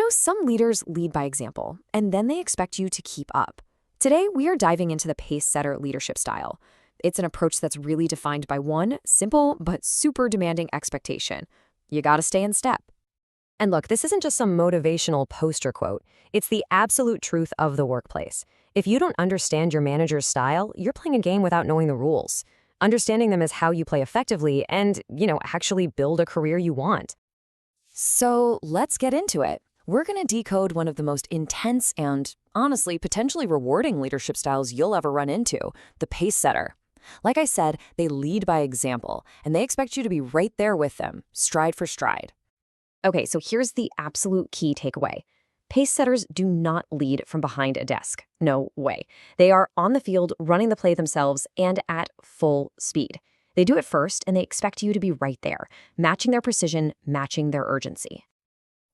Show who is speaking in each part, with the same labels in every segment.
Speaker 1: Some leaders lead by example, and then they expect you to keep up. Today, we are diving into the pace setter leadership style. It's an approach that's really defined by one simple but super demanding expectation. You gotta stay in step. And look, this isn't just some motivational poster quote. It's the absolute truth of the workplace. If you don't understand your manager's style, you're playing a game without knowing the rules. Understanding them is how you play effectively and, actually build a career you want. So let's get into it. We're going to decode one of the most intense and, honestly, potentially rewarding leadership styles you'll ever run into, the pace setter. Like I said, they lead by example, and they expect you to be right there with them, stride for stride. Okay, so here's the absolute key takeaway. Pace setters do not lead from behind a desk. No way. They are on the field, running the play themselves, and at full speed. They do it first, and they expect you to be right there, matching their precision, matching their urgency.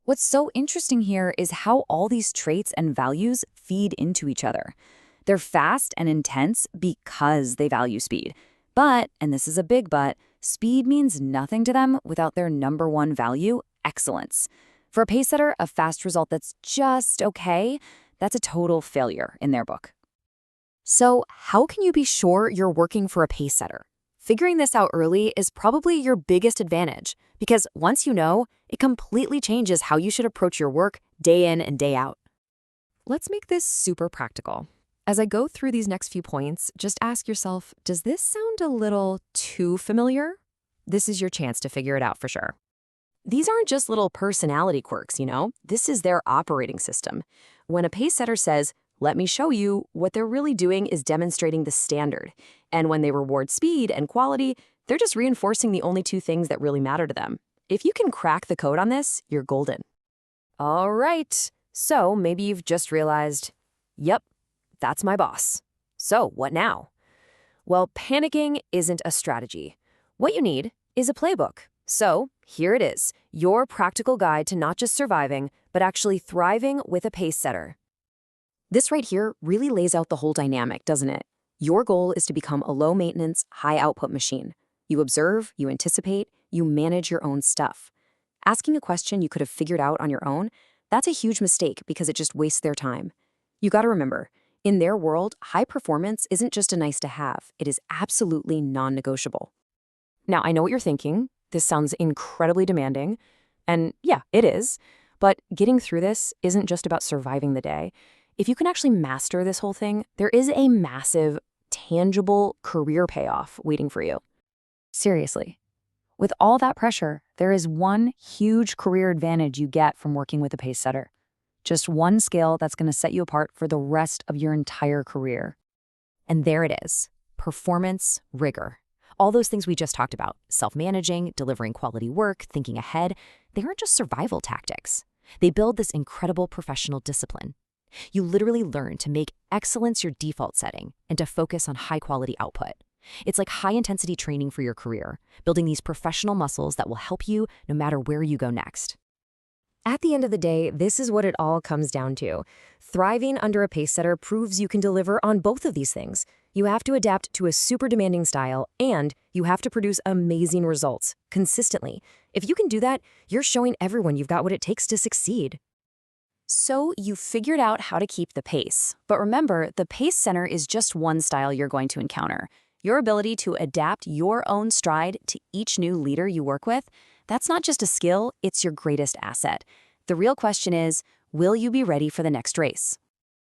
Speaker 1: What's so interesting here is how all these traits and values feed into each other. They're fast and intense because they value speed. But, and this is a big but, speed means nothing to them without their number one value, excellence. For a pace setter, a fast result that's just okay, that's a total failure in their book. So how can you be sure you're working for a pace setter? Figuring this out early is probably your biggest advantage, because once you know, it completely changes how you should approach your work day in and day out. Let's make this super practical. As I go through these next few points, just ask yourself, does this sound a little too familiar? This is your chance to figure it out for sure. These aren't just little personality quirks, This is their operating system. When a pace setter says, let me show you, what they're really doing is demonstrating the standard. And when they reward speed and quality, they're just reinforcing the only two things that really matter to them. If you can crack the code on this, you're golden. All right, so maybe you've just realized, yep, that's my boss. So what now? Well, panicking isn't a strategy. What you need is a playbook. So here it is, your practical guide to not just surviving, but actually thriving with a pace setter. This right here really lays out the whole dynamic, doesn't it? Your goal is to become a low-maintenance, high-output machine. You observe, you anticipate, you manage your own stuff. Asking a question you could have figured out on your own, that's a huge mistake because it just wastes their time. You gotta remember, in their world, high performance isn't just a nice to have, it is absolutely non-negotiable. Now, I know what you're thinking. This sounds incredibly demanding. And yeah, it is. But getting through this isn't just about surviving the day. If you can actually master this whole thing, there is a massive, tangible career payoff waiting for you. Seriously. With all that pressure, there is one huge career advantage you get from working with a pace setter. Just one skill that's going to set you apart for the rest of your entire career. And there it is, performance rigor. All those things we just talked about, self-managing, delivering quality work, thinking ahead, they aren't just survival tactics. They build this incredible professional discipline. You literally learn to make excellence your default setting and to focus on high-quality output. It's like high-intensity training for your career, building these professional muscles that will help you no matter where you go next. At the end of the day, this is what it all comes down to. Thriving under a pace setter proves you can deliver on both of these things. You have to adapt to a super demanding style, and you have to produce amazing results consistently. If you can do that, you're showing everyone you've got what it takes to succeed. So you've figured out how to keep the pace. But remember, the pace setter is just one style you're going to encounter. Your ability to adapt your own stride to each new leader you work with, that's not just a skill, it's your greatest asset. The real question is, will you be ready for the next race?